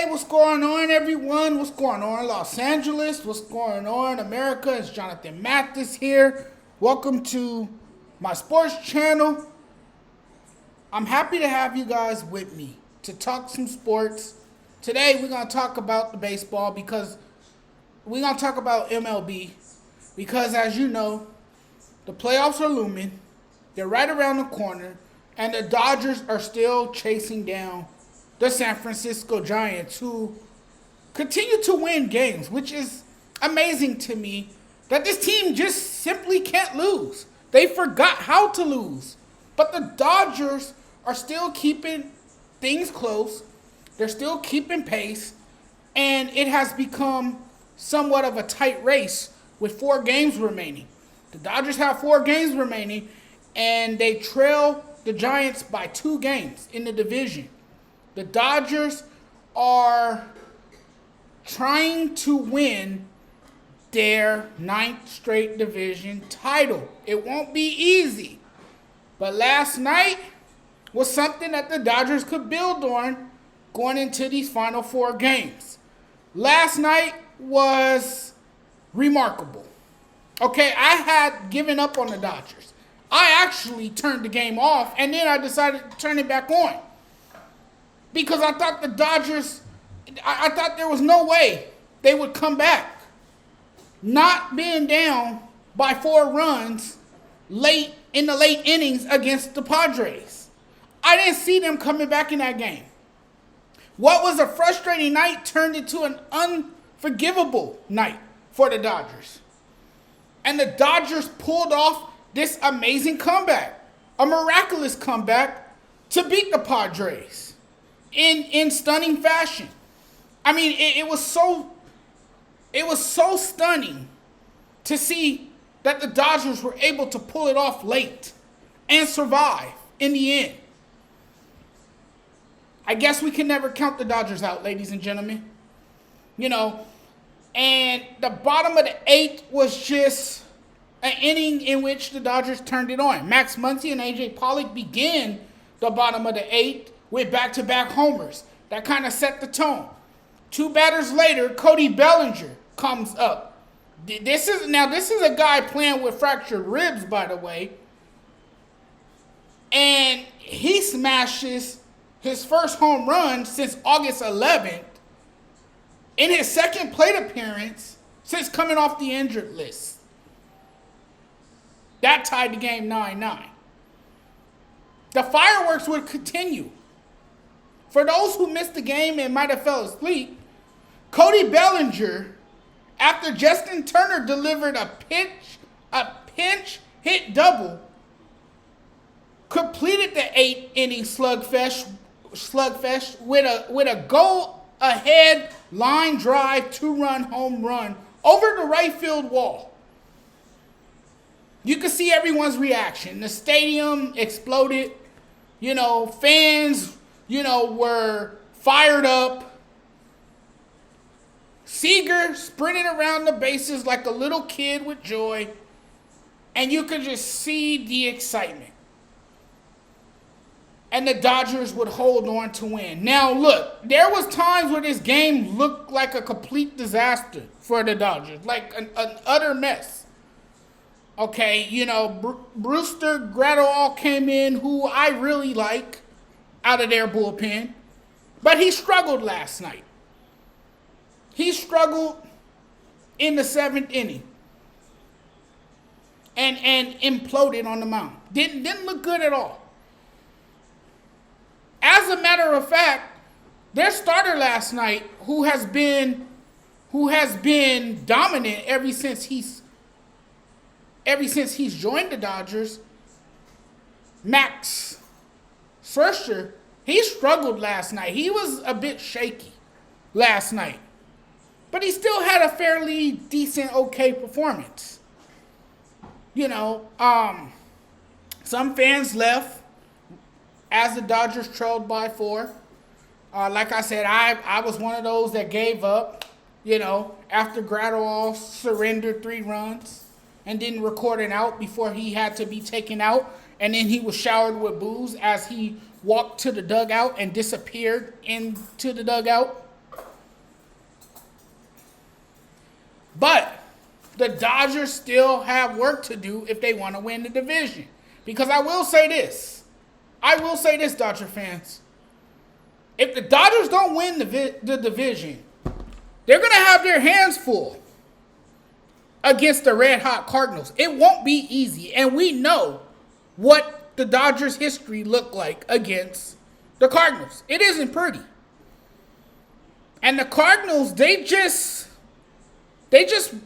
Hey, what's going on, everyone? What's going on, Los Angeles? What's going on, America? It's Jonathan Mathis here. Welcome to my sports channel. I'm happy to have you guys with me to talk some sports. Today, we're going to talk about the baseball because we're going to talk about MLB because, as you know, the playoffs are looming. They're right around the corner, and the Dodgers are still chasing down the San Francisco Giants, who continue to win games, which is amazing to me that this team just simply can't lose. They forgot how to lose. But the Dodgers are still keeping things close. They're still keeping pace. And it has become somewhat of a tight race with 4 games remaining. The Dodgers have 4 games remaining, and they trail the Giants by 2 games in the division. The Dodgers are trying to win their 9th straight division title. It won't be easy. But last night was something that the Dodgers could build on going into these final 4 games. Last night was remarkable. Okay, I had given up on the Dodgers. I actually turned the game off, and then I decided to turn it back on. Because I thought the Dodgers, I thought there was no way they would come back. Not being down by 4 runs late in the late innings against the Padres. I didn't see them coming back in that game. What was a frustrating night turned into an unforgivable night for the Dodgers. And the Dodgers pulled off this amazing comeback, a miraculous comeback to beat the Padres in stunning fashion. I mean, it was so stunning to see that the Dodgers were able to pull it off late and survive in the end. I guess we can never count the Dodgers out, ladies and gentlemen. You know, and the bottom of the 8th was just an inning in which the Dodgers turned it on. Max Muncy and A.J. Pollock began the bottom of the 8th with back-to-back homers. That kind of set the tone. 2 batters later, Cody Bellinger comes up. This is a guy playing with fractured ribs, by the way. And he smashes his first home run since August 11th in his second plate appearance since coming off the injured list. That tied the game 9-9. The fireworks would continue. For those who missed the game and might have fell asleep, Cody Bellinger, after Justin Turner delivered a pinch hit double, completed the 8-inning slugfest with a go-ahead line drive 2-run home run over the right field wall. You could see everyone's reaction. The stadium exploded. You know, fans, were fired up. Seager sprinted around the bases like a little kid with joy. And you could just see the excitement. And the Dodgers would hold on to win. Now, look, there was times where this game looked like a complete disaster for the Dodgers. Like an utter mess. Okay, Brewster Gratterall came in, who I really like, out of their bullpen. But he struggled last night. He struggled in the 7th inning. And imploded on the mound. Didn't look good at all. As a matter of fact, their starter last night, who has been dominant ever since he's joined the Dodgers, Max Scherzer, he struggled last night. He was a bit shaky last night. But he still had a fairly decent, okay performance. Some fans left as the Dodgers trailed by 4. Like I said, I was one of those that gave up, after Gratterall surrendered 3 runs and didn't record an out before he had to be taken out. And then he was showered with booze as he walked to the dugout and disappeared into the dugout. But the Dodgers still have work to do if they want to win the division. Because I will say this, Dodger fans. If the Dodgers don't win the division, they're going to have their hands full against the red-hot Cardinals. It won't be easy. And we know what the Dodgers' history looked like against the Cardinals. It isn't pretty. And the Cardinals, they just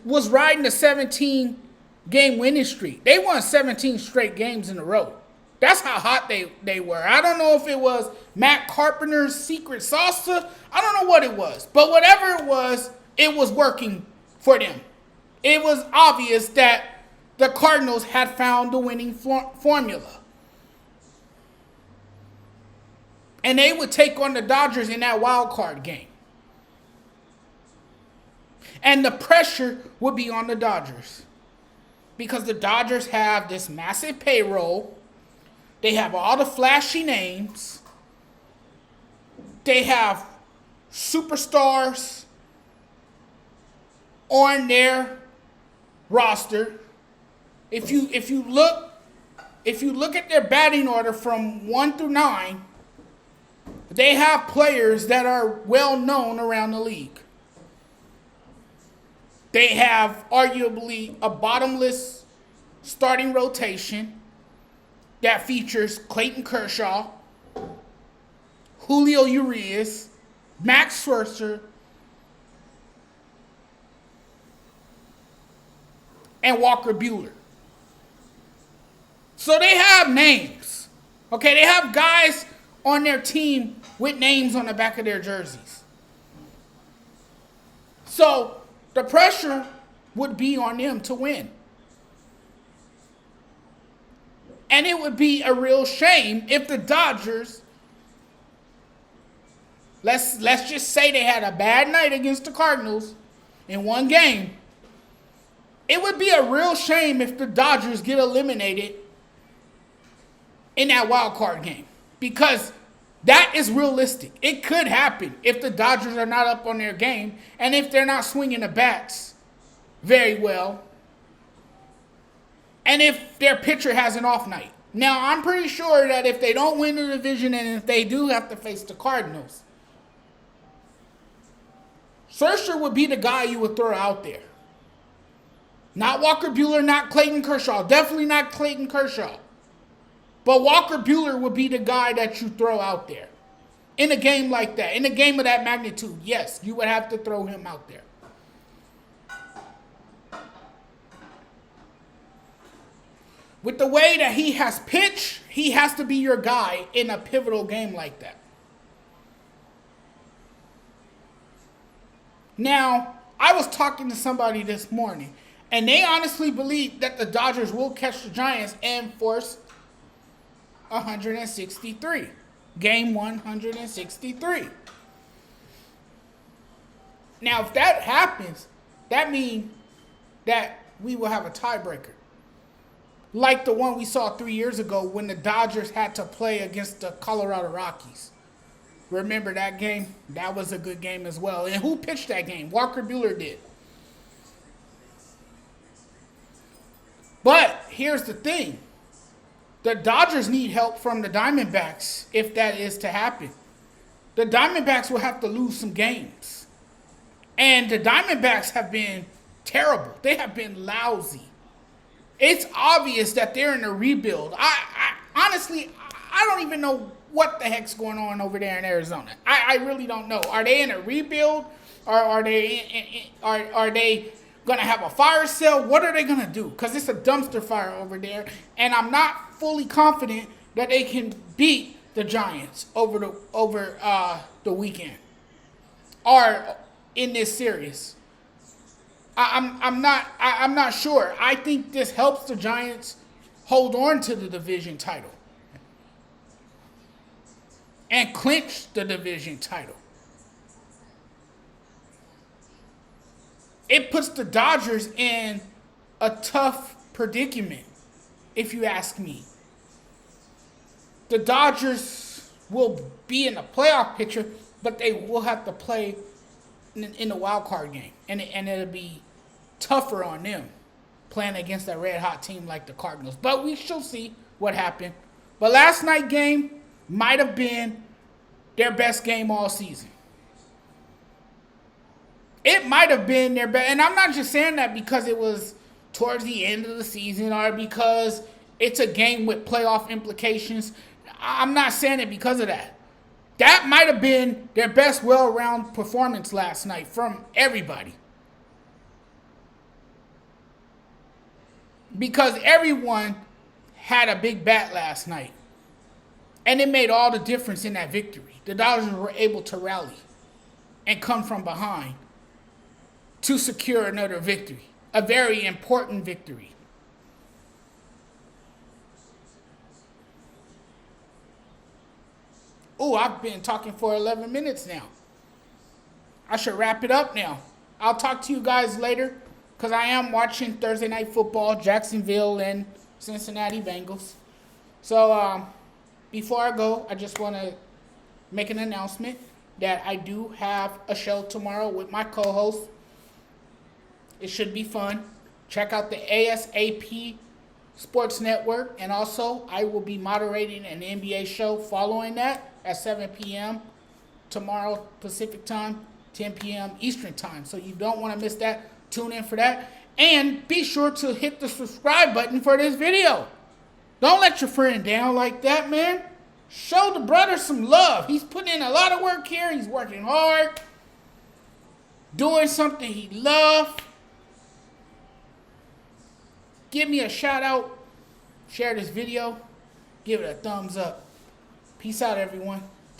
was riding a 17-game winning streak. They won 17 straight games in a row. That's how hot they were. I don't know if it was Matt Carpenter's secret sauce. I don't know what it was. But whatever it was working for them. It was obvious that the Cardinals had found the winning formula. And they would take on the Dodgers in that wild card game. And the pressure would be on the Dodgers. Because the Dodgers have this massive payroll. They have all the flashy names. They have superstars on their roster. If you look at their batting order from 1 through 9, they have players that are well known around the league. They have arguably a bottomless starting rotation that features Clayton Kershaw, Julio Urias, Max Scherzer, and Walker Buehler. So they have names. Okay, they have guys on their team with names on the back of their jerseys. So the pressure would be on them to win. And it would be a real shame if the Dodgers, let's just say they had a bad night against the Cardinals in one game. It would be a real shame if the Dodgers get eliminated in that wild card game. Because that is realistic. It could happen if the Dodgers are not up on their game and if they're not swinging the bats very well. And if their pitcher has an off night. Now, I'm pretty sure that if they don't win the division and if they do have to face the Cardinals, Scherzer would be the guy you would throw out there. Not Walker Buehler, not Clayton Kershaw. Definitely not Clayton Kershaw. But Walker Buehler would be the guy that you throw out there. In a game like that, in a game of that magnitude, yes, you would have to throw him out there. With the way that he has pitched, he has to be your guy in a pivotal game like that. Now, I was talking to somebody this morning, and they honestly believe that the Dodgers will catch the Giants and force 163. Game 163. Now, if that happens, that means that we will have a tiebreaker. Like the one we saw 3 years ago when the Dodgers had to play against the Colorado Rockies. Remember that game? That was a good game as well. And who pitched that game? Walker Buehler did. But here's the thing. The Dodgers need help from the Diamondbacks if that is to happen. The Diamondbacks will have to lose some games. And the Diamondbacks have been terrible. They have been lousy. It's obvious that they're in a rebuild. I honestly, I don't even know what the heck's going on over there in Arizona. I really don't know. Are they in a rebuild? Or are they going to have a fire sale? What are they going to do? Because it's a dumpster fire over there. And I'm not fully confident that they can beat the Giants over the weekend. Or in this series. I'm not sure. I think this helps the Giants hold on to the division title. And clinch the division title. It puts the Dodgers in a tough predicament, if you ask me. The Dodgers will be in the playoff picture, but they will have to play in the wild card game. And it'll be tougher on them playing against a red hot team like the Cardinals. But we shall see what happened. But last night's game might have been their best game all season. It might have been their best. And I'm not just saying that because it was towards the end of the season or because it's a game with playoff implications. I'm not saying it because of that. That might have been their best well-rounded performance last night from everybody. Because everyone had a big bat last night. And it made all the difference in that victory. The Dodgers were able to rally and come from behind to secure another victory. A very important victory. Oh, I've been talking for 11 minutes now. I should wrap it up now. I'll talk to you guys later because I am watching Thursday Night Football, Jacksonville and Cincinnati Bengals. So before I go, I just want to make an announcement that I do have a show tomorrow with my co-host. It should be fun. Check out the ASAP Sports Network. And also, I will be moderating an NBA show following that at 7 p.m. tomorrow Pacific time, 10 p.m. Eastern time. So you don't want to miss that. Tune in for that. And be sure to hit the subscribe button for this video. Don't let your friend down like that, man. Show the brother some love. He's putting in a lot of work here. He's working hard. Doing something he loves. Give me a shout out. Share this video. Give it a thumbs up. Peace out, everyone.